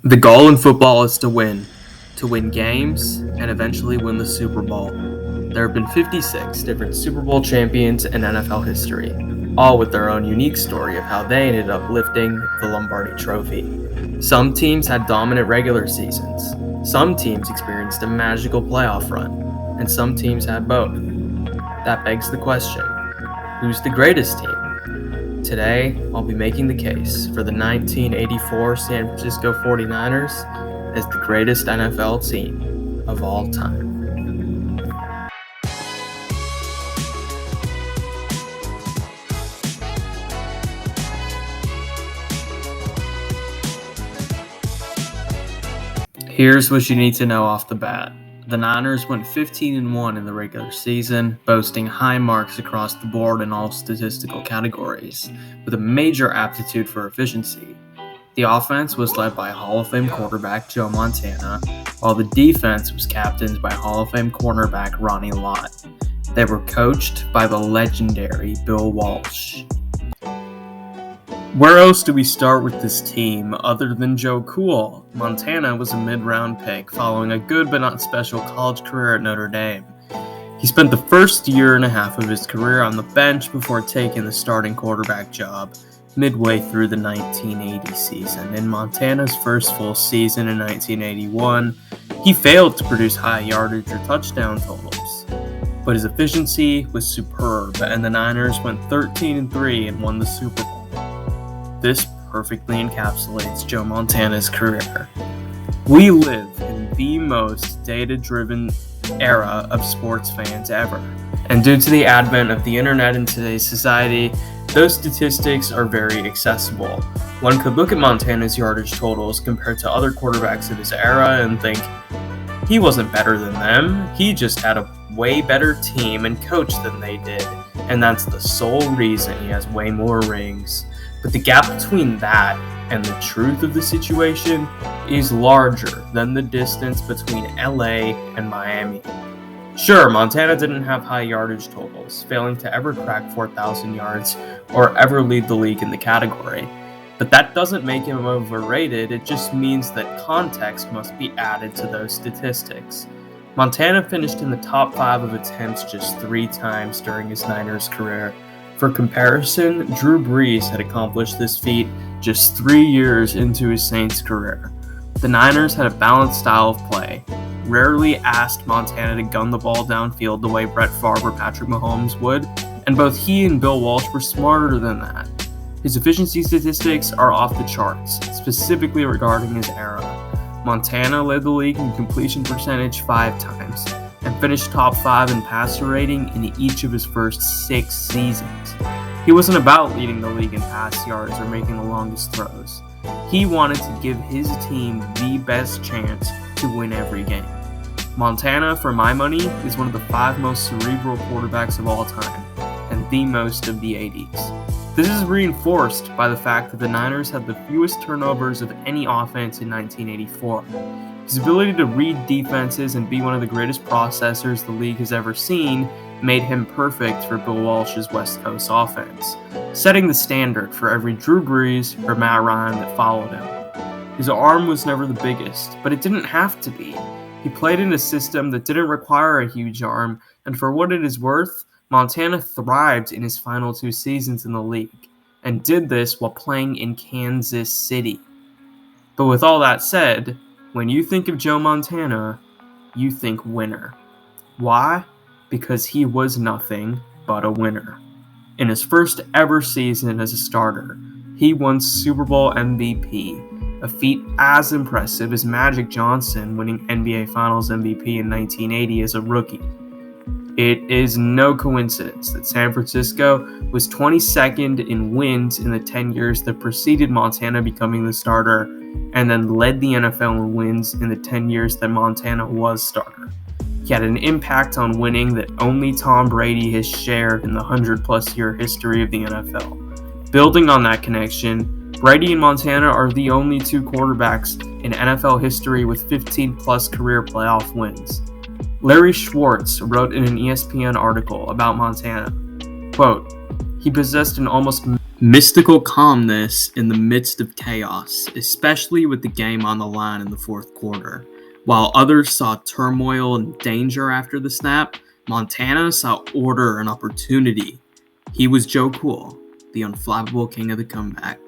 The goal in football is to win games, and eventually win the Super Bowl. There have been 56 different Super Bowl champions in NFL history, all with their own unique story of how they ended up lifting the Lombardi Trophy. Some teams had dominant regular seasons, some teams experienced a magical playoff run, and some teams had both. That begs the question, who's the greatest team? Today, I'll be making the case for the 1984 San Francisco 49ers as the greatest NFL team of all time. Here's what you need to know off the bat. The Niners went 15-1 in the regular season, boasting high marks across the board in all statistical categories, with a major aptitude for efficiency. The offense was led by Hall of Fame quarterback Joe Montana, while the defense was captained by Hall of Fame cornerback Ronnie Lott. They were coached by the legendary Bill Walsh. Where else do we start with this team other than Joe Cool? Montana was a mid-round pick following a good but not special college career at Notre Dame. He spent the first year and a half of his career on the bench before taking the starting quarterback job midway through the 1980 season. In Montana's first full season in 1981, he failed to produce high yardage or touchdown totals, but his efficiency was superb, and the Niners went 13-3 and won the Super Bowl. This perfectly encapsulates Joe Montana's career. We live in the most data-driven era of sports fans ever, and due to the advent of the internet in today's society, those statistics are very accessible. One could look at Montana's yardage totals compared to other quarterbacks of his era and think, he wasn't better than them, he just had a way better team and coach than they did, and that's the sole reason he has way more rings. But the gap between that and the truth of the situation is larger than the distance between LA and Miami. Sure, Montana didn't have high yardage totals, failing to ever crack 4,000 yards or ever lead the league in the category. But that doesn't make him overrated, it just means that context must be added to those statistics. Montana finished in the top 5 of attempts just 3 times during his Niners career. For comparison, Drew Brees had accomplished this feat just 3 years into his Saints career. The Niners had a balanced style of play, rarely asked Montana to gun the ball downfield the way Brett Favre or Patrick Mahomes would, and both he and Bill Walsh were smarter than that. His efficiency statistics are off the charts, specifically regarding his era. Montana led the league in completion percentage 5 times, and finished top 5 in passer rating in each of his first 6 seasons. He wasn't about leading the league in pass yards or making the longest throws. He wanted to give his team the best chance to win every game. Montana, for my money, is one of the 5 most cerebral quarterbacks of all time, and the most of the 80s. This is reinforced by the fact that the Niners had the fewest turnovers of any offense in 1984. His ability to read defenses and be one of the greatest processors the league has ever seen made him perfect for Bill Walsh's West Coast offense, setting the standard for every Drew Brees or Matt Ryan that followed him. His arm was never the biggest, but it didn't have to be. He played in a system that didn't require a huge arm, and for what it is worth, Montana thrived in his final 2 seasons in the league, and did this while playing in Kansas City. But with all that said, when you think of Joe Montana, you think winner. Why? Because he was nothing but a winner. In his first ever season as a starter, he won Super Bowl MVP, a feat as impressive as Magic Johnson winning NBA Finals MVP in 1980 as a rookie. It is no coincidence that San Francisco was 22nd in wins in the 10 years that preceded Montana becoming the starter, and then led the NFL in wins in the 10 years that Montana was starter. He had an impact on winning that only Tom Brady has shared in the 100-plus year history of the NFL. Building on that connection, Brady and Montana are the only 2 quarterbacks in NFL history with 15-plus career playoff wins. Larry Schwartz wrote in an ESPN article about Montana, quote, "He possessed an almost Mystical calmness in the midst of chaos, especially with the game on the line in the fourth quarter. While others saw turmoil and danger after the snap, Montana saw order and opportunity. He was Joe Cool, the unflappable king of the comeback.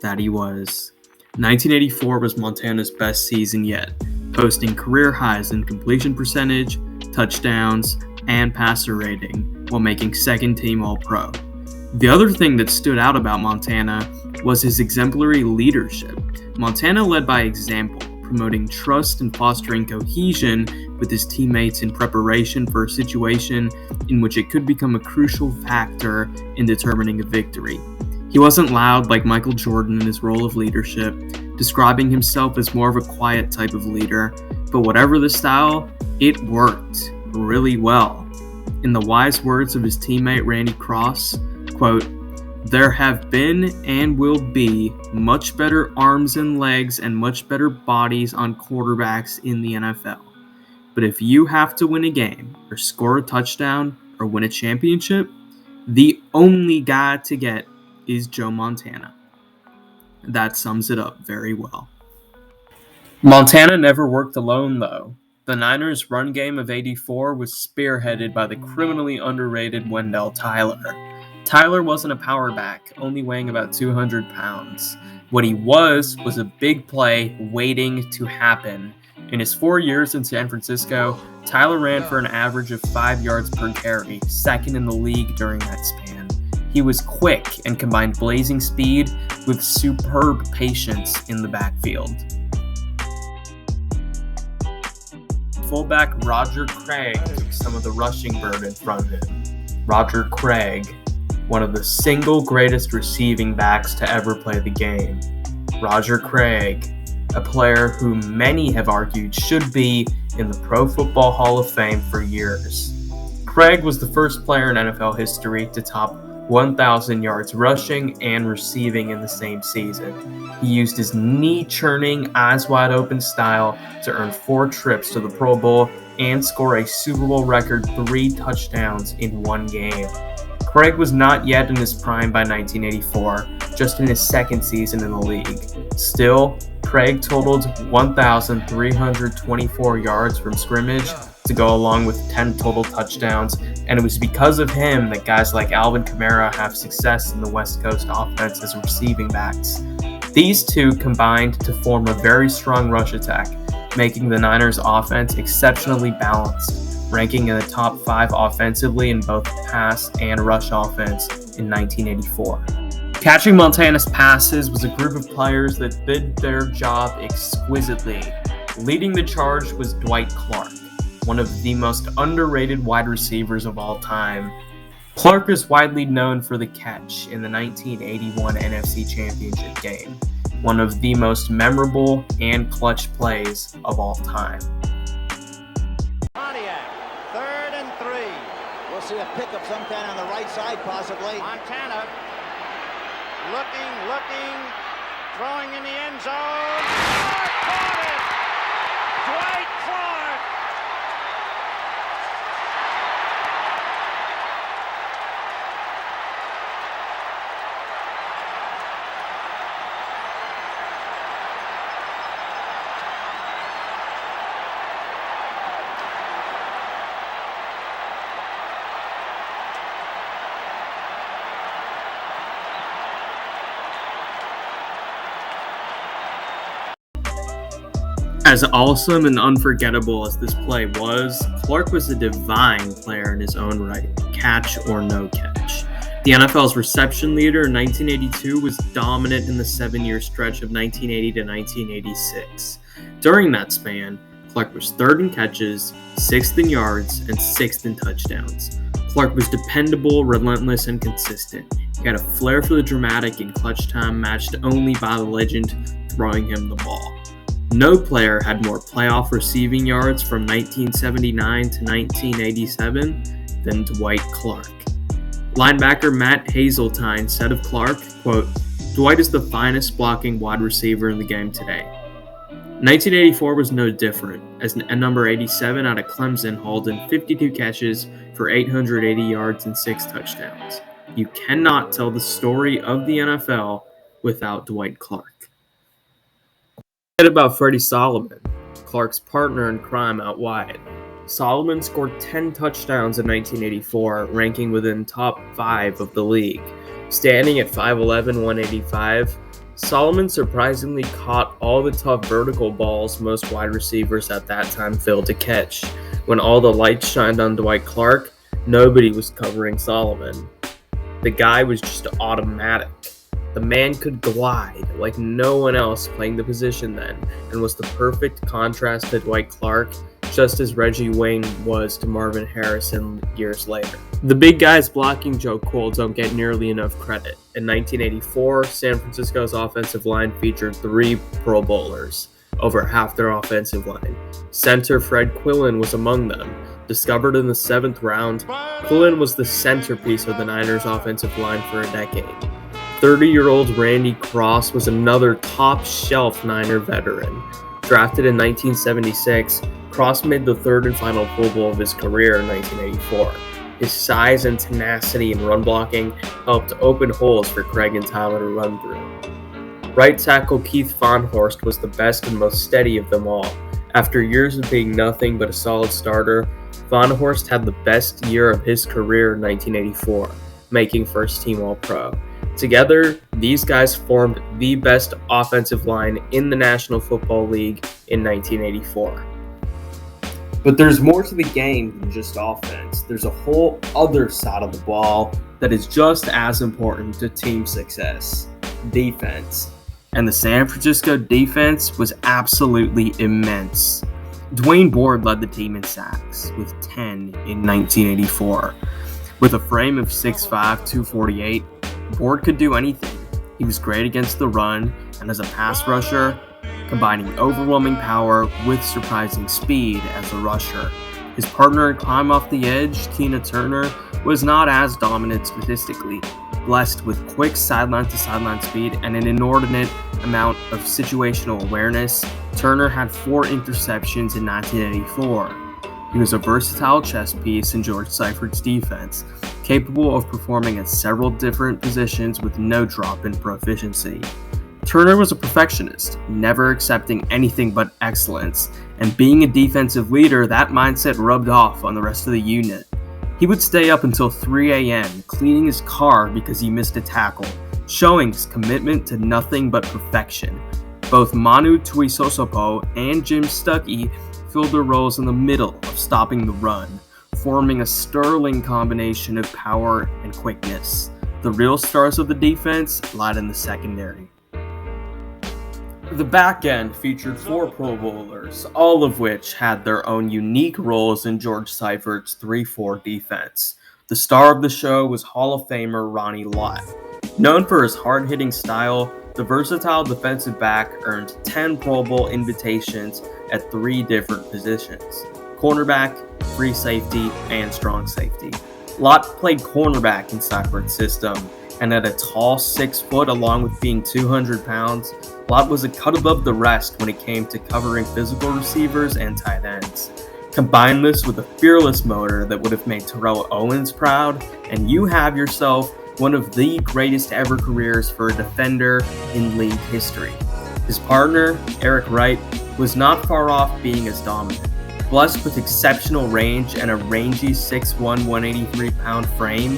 That he was. 1984 was Montana's best season yet, posting career highs in completion percentage, touchdowns, and passer rating, while making second-team All-Pro. The other thing that stood out about Montana was his exemplary leadership. Montana led by example, promoting trust and fostering cohesion with his teammates in preparation for a situation in which it could become a crucial factor in determining a victory. He wasn't loud like Michael Jordan in his role of leadership, describing himself as more of a quiet type of leader, but whatever the style, it worked really well. In the wise words of his teammate Randy Cross, quote, "There have been and will be much better arms and legs and much better bodies on quarterbacks in the NFL. But if you have to win a game or score a touchdown or win a championship, the only guy to get is Joe Montana." That sums it up very well. Montana never worked alone, though. The Niners' run game of '84 was spearheaded by the criminally underrated Wendell Tyler. Tyler wasn't a power back, only weighing about 200 pounds. What he was a big play waiting to happen. In his 4 years in San Francisco, Tyler ran for an average of 5 yards per carry, second in the league during that span. He was quick and combined blazing speed with superb patience in the backfield. Fullback Roger Craig took some of the rushing burden from him. Roger Craig, one of the single greatest receiving backs to ever play the game. Roger Craig, a player who many have argued should be in the Pro Football Hall of Fame for years. Craig was the first player in NFL history to top 1,000 yards rushing and receiving in the same season. He used his knee-churning, eyes-wide-open style to earn 4 trips to the Pro Bowl and score a Super Bowl record 3 touchdowns in one game. Craig was not yet in his prime by 1984, just in his second season in the league. Still, Craig totaled 1,324 yards from scrimmage to go along with 10 total touchdowns, and it was because of him that guys like Alvin Kamara have success in the West Coast offense as receiving backs. These two combined to form a very strong rush attack, making the Niners' offense exceptionally balanced, ranking in the top 5 offensively in both pass and rush offense in 1984. Catching Montana's passes was a group of players that did their job exquisitely. Leading the charge was Dwight Clark, one of the most underrated wide receivers of all time. Clark is widely known for the catch in the 1981 NFC Championship game, one of the most memorable and clutch plays of all time. Pontiac, 3rd and 3. We'll see a pickup sometime on the right side, possibly. Montana looking, throwing in the end zone. Clark caught it! Dwight Clark! As awesome and unforgettable as this play was, Clark was a divine player in his own right, catch or no catch. The NFL's reception leader in 1982 was dominant in the 7-year stretch of 1980 to 1986. During that span, Clark was 3rd in catches, 6th in yards, and 6th in touchdowns. Clark was dependable, relentless, and consistent. He had a flair for the dramatic in clutch time matched only by the legend throwing him the ball. No player had more playoff receiving yards from 1979 to 1987 than Dwight Clark. Linebacker Matt Hazeltine said of Clark, quote, "Dwight is the finest blocking wide receiver in the game today." 1984 was no different, as number 87 out of Clemson hauled in 52 catches for 880 yards and 6 touchdowns. You cannot tell the story of the NFL without Dwight Clark. Forget about Freddie Solomon, Clark's partner in crime out wide. Solomon scored 10 touchdowns in 1984, ranking within top 5 of the league. Standing at 5'11", 185, Solomon surprisingly caught all the tough vertical balls most wide receivers at that time failed to catch. When all the lights shined on Dwight Clark, nobody was covering Solomon. The guy was just automatic. The man could glide like no one else playing the position then, and was the perfect contrast to Dwight Clark, just as Reggie Wayne was to Marvin Harrison years later. The big guys blocking Joe Cool don't get nearly enough credit. In 1984, San Francisco's offensive line featured 3 Pro Bowlers, over half their offensive line. Center Fred Quillen was among them. Discovered in the 7th round, Quillen was the centerpiece of the Niners' offensive line for a decade. 30-year-old Randy Cross was another top-shelf Niner veteran. Drafted in 1976, Cross made the 3rd and final Pro Bowl of his career in 1984. His size and tenacity in run blocking helped open holes for Craig and Tyler to run through. Right tackle Keith Fahnhorst was the best and most steady of them all. After years of being nothing but a solid starter, Fahnhorst had the best year of his career in 1984, making first-team All-Pro. Together, these guys formed the best offensive line in the National Football League in 1984. But there's more to the game than just offense. There's a whole other side of the ball that is just as important to team success: defense. And the San Francisco defense was absolutely immense. Dwayne Board led the team in sacks, with 10 in 1984. With a frame of 6'5", 248, Board could do anything. He was great against the run, and as a pass rusher, combining overwhelming power with surprising speed as a rusher. His partner in crime off the edge, Tina Turner, was not as dominant statistically, blessed with quick sideline-to-sideline speed and an inordinate amount of situational awareness. Turner had 4 interceptions in 1984. He was a versatile chess piece in George Seifert's defense, capable of performing at several different positions with no drop in proficiency. Turner was a perfectionist, never accepting anything but excellence, and being a defensive leader, that mindset rubbed off on the rest of the unit. He would stay up until 3 a.m. cleaning his car because he missed a tackle, showing his commitment to nothing but perfection. Both Manu Tuisosopo and Jim Stuckey filled their roles in the middle of stopping the run, forming a sterling combination of power and quickness. The real stars of the defense lied in the secondary. The back end featured 4 Pro Bowlers, all of which had their own unique roles in George Seifert's 3-4 defense. The star of the show was Hall of Famer Ronnie Lott. Known for his hard-hitting style, the versatile defensive back earned 10 Pro Bowl invitations at 3 different positions: cornerback, free safety, and strong safety. Lott played cornerback in Seifert's system, and at a tall 6 foot along with being 200 pounds, Lott was a cut above the rest when it came to covering physical receivers and tight ends. Combine this with a fearless motor that would have made Terrell Owens proud, and you have yourself one of the greatest ever careers for a defender in league history. His partner, Eric Wright, was not far off being as dominant. Blessed with exceptional range and a rangy 6'1", 183-pound frame,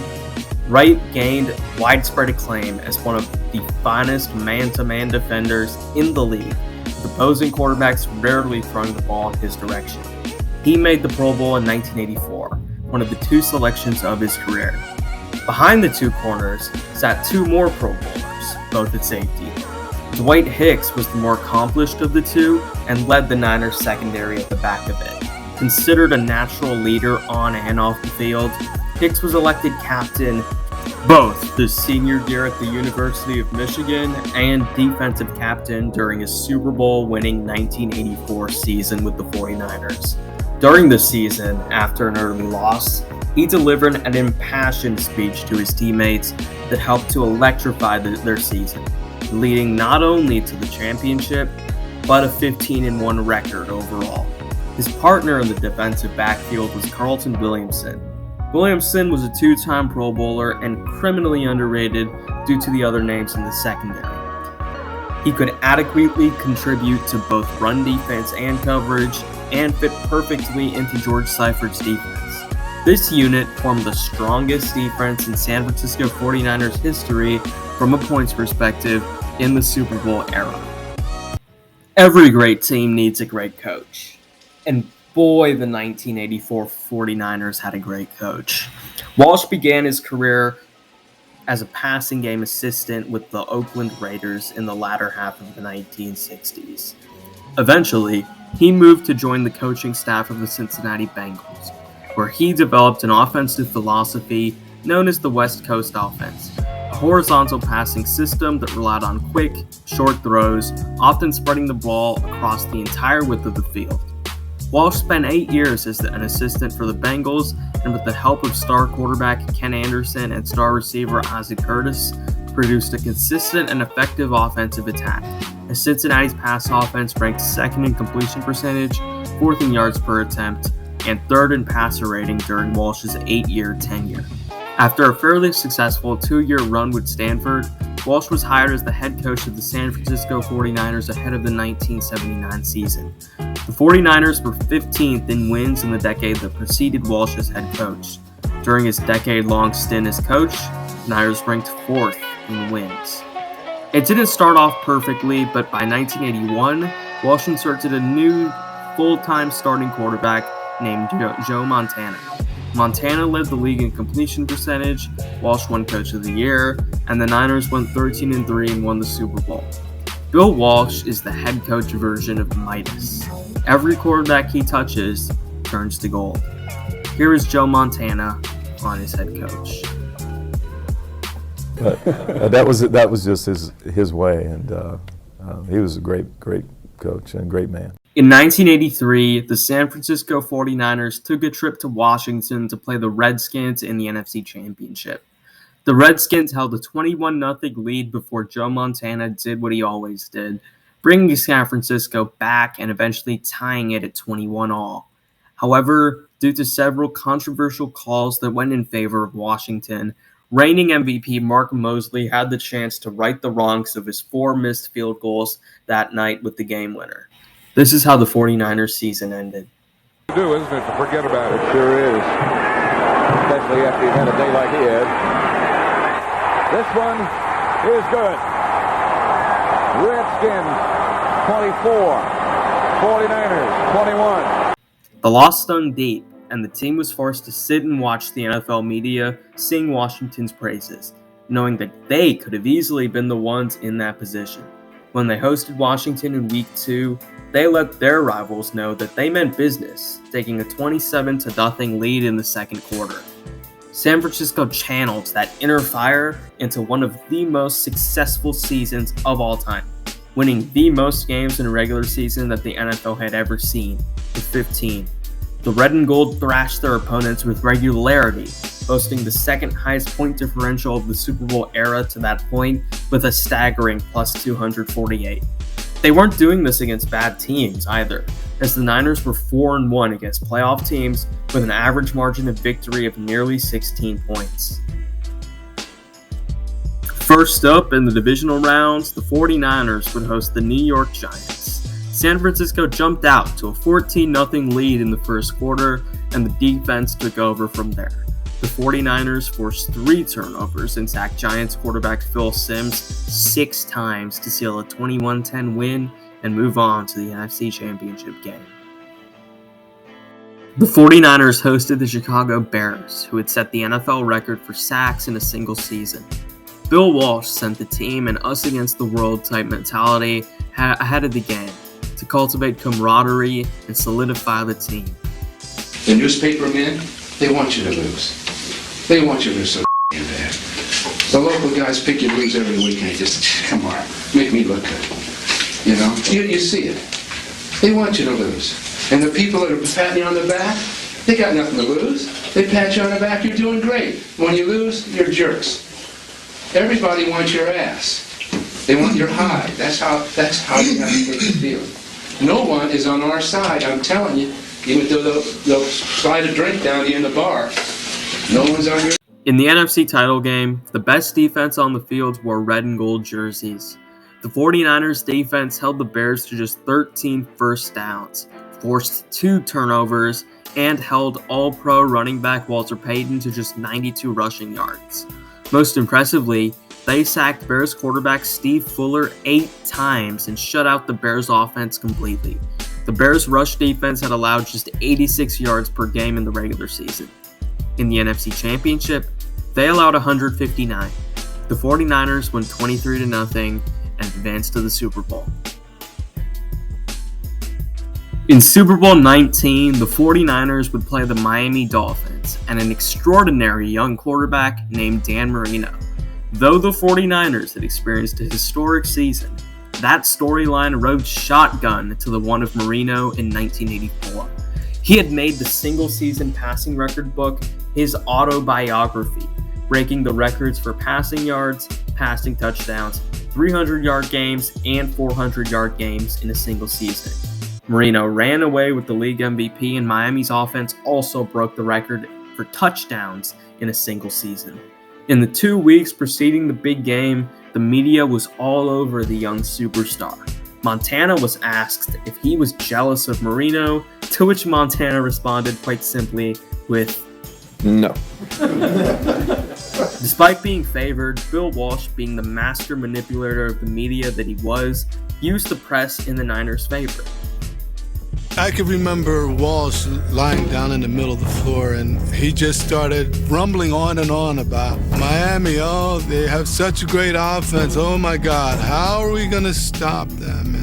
Wright gained widespread acclaim as one of the finest man-to-man defenders in the league, with opposing quarterbacks rarely throwing the ball in his direction. He made the Pro Bowl in 1984, one of the 2 selections of his career. Behind the 2 corners sat 2 more Pro Bowlers, both at safety. Dwight Hicks was the more accomplished of the 2 and led the Niners secondary at the back of it. Considered a natural leader on and off the field, Hicks was elected captain both his senior year at the University of Michigan and defensive captain during his Super Bowl winning 1984 season with the 49ers. During the season, after an early loss, he delivered an impassioned speech to his teammates that helped to electrify their season, leading not only to the championship, but a 15-1 record overall. His partner in the defensive backfield was Carlton Williamson. Williamson was a two-time Pro Bowler and criminally underrated due to the other names in the secondary. He could adequately contribute to both run defense and coverage and fit perfectly into George Seifert's defense. This unit formed the strongest defense in San Francisco 49ers history from a points perspective in the Super Bowl era. Every great team needs a great coach. And boy, the 1984 49ers had a great coach. Walsh began his career as a passing game assistant with the Oakland Raiders in the latter half of the 1960s. Eventually, he moved to join the coaching staff of the Cincinnati Bengals, where he developed an offensive philosophy known as the West Coast offense, a horizontal passing system that relied on quick, short throws, often spreading the ball across the entire width of the field. Walsh spent 8 years as an assistant for the Bengals, and with the help of star quarterback Ken Anderson and star receiver Isaac Curtis, produced a consistent and effective offensive attack, as Cincinnati's pass offense ranked second in completion percentage, fourth in yards per attempt, and third in passer rating during Walsh's 8-year tenure. After a fairly successful 2-year run with Stanford, Walsh was hired as the head coach of the San Francisco 49ers ahead of the 1979 season. The 49ers were 15th in wins in the decade that preceded Walsh as head coach. During his decade-long stint as coach, the Niners ranked 4th in wins. It didn't start off perfectly, but by 1981, Walsh inserted a new full-time starting quarterback named Joe Montana. Montana led the league in completion percentage, Walsh won Coach of the Year, and the Niners went 13-3 and won the Super Bowl. Bill Walsh is the head coach version of Midas. Every quarterback he touches turns to gold. Here is Joe Montana on his head coach. That was just his way, and he was a great coach and a great man. In 1983, the San Francisco 49ers took a trip to Washington to play the Redskins in the NFC Championship. The Redskins held a 21-0 lead before Joe Montana did what he always did, bringing San Francisco back and eventually tying it at 21-all. However, due to several controversial calls that went in favor of Washington, reigning MVP Mark Moseley had the chance to right the wrongs of his 4 missed field goals that night with the game winner. This is how the 49ers season ended. Do, isn't it, to forget about it? It sure is. Especially after you've had a day like he had. This one is good. Redskins 24, 49ers 21. The loss stung deep, and the team was forced to sit and watch the NFL media sing Washington's praises, knowing that they could have easily been the ones in that position. When they hosted Washington in Week 2, they let their rivals know that they meant business, taking a 27-0 lead in the second quarter. San Francisco channeled that inner fire into one of the most successful seasons of all time, winning the most games in a regular season that the NFL had ever seen, with 15. The Red and Gold thrashed their opponents with regularity, boasting the second highest point differential of the Super Bowl era to that point with a staggering plus 248. They weren't doing this against bad teams either, as the Niners were 4-1 against playoff teams with an average margin of victory of nearly 16 points. First up in the divisional rounds, the 49ers would host the New York Giants. San Francisco jumped out to a 14-0 lead in the first quarter, and the defense took over from there. The 49ers forced 3 turnovers and sacked Giants quarterback Phil Simms 6 times to seal a 21-10 win and move on to the NFC Championship game. The 49ers hosted the Chicago Bears, who had set the NFL record for sacks in a single season. Bill Walsh sent the team an us-against-the-world type mentality ahead of the game to cultivate camaraderie and solidify the team. The newspaper men, they want you to lose. They want you to lose so bad. The local guys pick you to lose every week and they just, come on, make me look good. You know, you see it. They want you to lose. And the people that are patting you on the back, they got nothing to lose. They pat you on the back, you're doing great. When you lose, you're jerks. Everybody wants your ass. They want your hide. That's how you have to take the field. No one is on our side, I'm telling you. Even though they'll slide a drink down to you in the bar, No one's on your... In the NFC title game, the best defense on the field wore red and gold jerseys. The 49ers defense held the Bears to just 13 first downs, forced 2 turnovers, and held All-Pro running back Walter Payton to just 92 rushing yards. Most impressively, they sacked Bears quarterback Steve Fuller 8 times and shut out the Bears offense completely. The Bears rush defense had allowed just 86 yards per game in the regular season. In the NFC Championship, they allowed 159. The 49ers won 23-0 and advanced to the Super Bowl. In Super Bowl 19, the 49ers would play the Miami Dolphins and an extraordinary young quarterback named Dan Marino. Though the 49ers had experienced a historic season, that storyline rode shotgun to the one of Marino in 1984. He had made the single-season passing record book his autobiography, breaking the records for passing yards, passing touchdowns, 300-yard games, and 400-yard games in a single season. Marino ran away with the league MVP, and Miami's offense also broke the record for touchdowns in a single season. In the 2 weeks preceding the big game, the media was all over the young superstar. Montana was asked if he was jealous of Marino, to which Montana responded quite simply with, No. Despite being favored, Bill Walsh, being the master manipulator of the media that he was, used the press in the Niners' favor. I can remember Walsh lying down in the middle of the floor, and he just started rumbling on and on about Miami. Oh, they have such a great offense. Oh my God, how are we gonna stop them?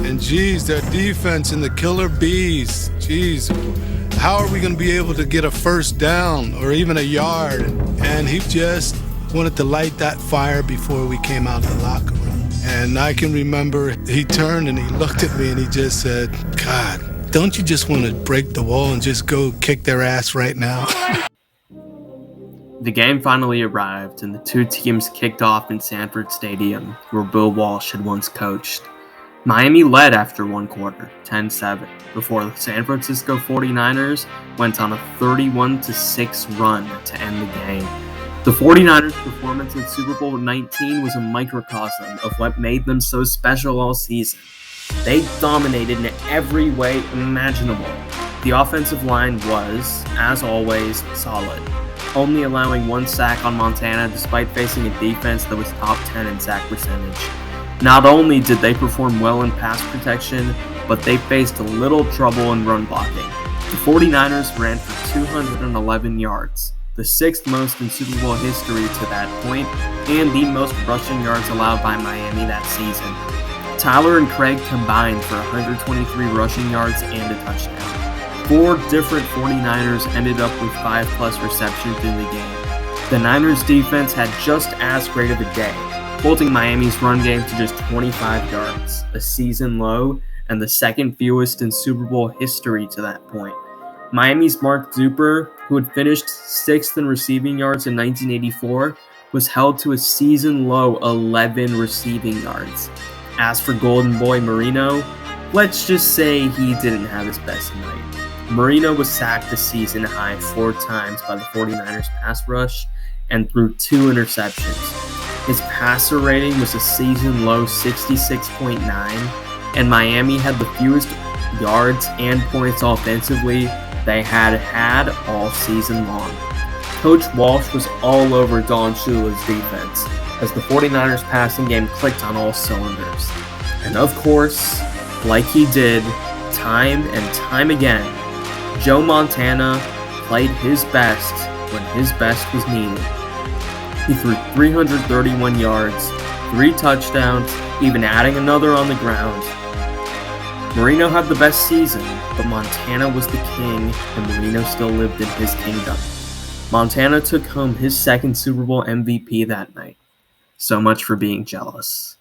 And geez, their defense and the killer bees. Geez, how are we gonna be able to get a first down or even a yard? And he just wanted to light that fire before we came out of the locker room. And I can remember he turned and he looked at me and he just said, God, don't you just want to break the wall and just go kick their ass right now? The game finally arrived, and the two teams kicked off in Sanford Stadium, where Bill Walsh had once coached. Miami led after one quarter, 10-7, before the San Francisco 49ers went on a 31-6 run to end the game. The 49ers' performance in Super Bowl 19 was a microcosm of what made them so special all season. They dominated in every way imaginable. The offensive line was, as always, solid, only allowing 1 sack on Montana despite facing a defense that was top 10 in sack percentage. Not only did they perform well in pass protection, but they faced a little trouble in run blocking. The 49ers ran for 211 yards, the 6th most in Super Bowl history to that point, and the most rushing yards allowed by Miami that season. Tyler and Craig combined for 123 rushing yards and a touchdown. 4 different 49ers ended up with 5+ receptions in the game. The Niners defense had just as great of a day, holding Miami's run game to just 25 yards, a season low and the 2nd fewest in Super Bowl history to that point. Miami's Mark Duper, who had finished 6th in receiving yards in 1984, was held to a season-low 11 receiving yards. As for Golden Boy Marino, let's just say he didn't have his best night. Marino was sacked a season-high 4 times by the 49ers pass rush and threw 2 interceptions. His passer rating was a season-low 66.9, and Miami had the fewest yards and points offensively they had all season long. Coach Walsh was all over Don Shula's defense as the 49ers passing game clicked on all cylinders. And of course, like he did time and time again, Joe Montana played his best when his best was needed. He threw 331 yards, 3 touchdowns, even adding another on the ground. Marino had the best season, but Montana was the king, and Marino still lived in his kingdom. Montana took home his 2nd Super Bowl MVP that night. So much for being jealous.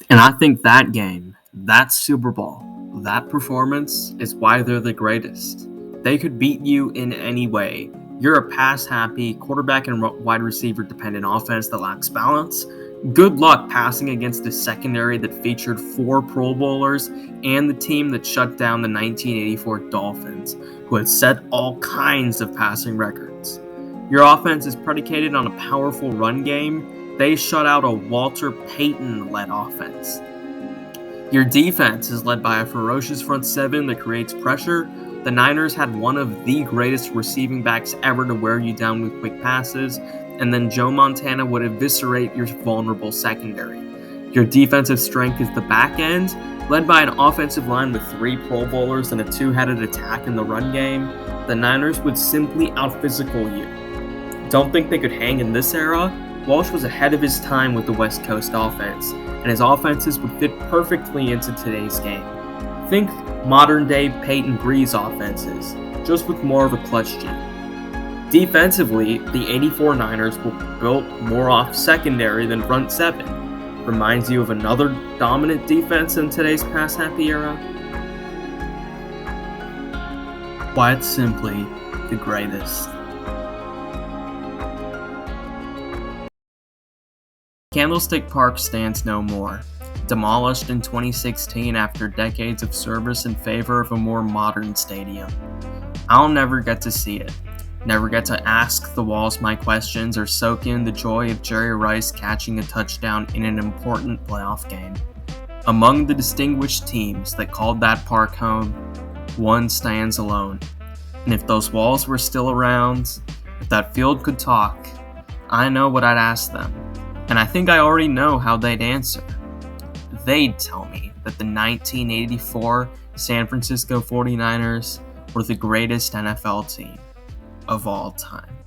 And I think that game, that Super Bowl, that performance is why they're the greatest. They could beat you in any way. You're a pass-happy, quarterback and wide receiver-dependent offense that lacks balance. Good luck passing against a secondary that featured 4 Pro Bowlers and the team that shut down the 1984 Dolphins, who had set all kinds of passing records. Your offense is predicated on a powerful run game. They shut out a Walter Payton-led offense. Your defense is led by a ferocious front seven that creates pressure. The Niners had one of the greatest receiving backs ever to wear you down with quick passes, and then Joe Montana would eviscerate your vulnerable secondary. Your defensive strength is the back end, led by an offensive line with 3 Pro Bowlers and a 2-headed attack in the run game. The Niners would simply out-physical you. Don't think they could hang in this era? Walsh was ahead of his time with the West Coast offense, and his offenses would fit perfectly into today's game. Think modern-day Peyton Breeze offenses, just with more of a clutch gene. Defensively, the '84 Niners were built more off secondary than front seven. Reminds you of another dominant defense in today's pass-happy era? Quite simply, the greatest. Candlestick Park stands no more, demolished in 2016 after decades of service in favor of a more modern stadium. I'll never get to see it, never get to ask the walls my questions or soak in the joy of Jerry Rice catching a touchdown in an important playoff game. Among the distinguished teams that called that park home, one stands alone. And if those walls were still around, if that field could talk, I know what I'd ask them. And I think I already know how they'd answer. They'd tell me that the 1984 San Francisco 49ers were the greatest NFL team of all time.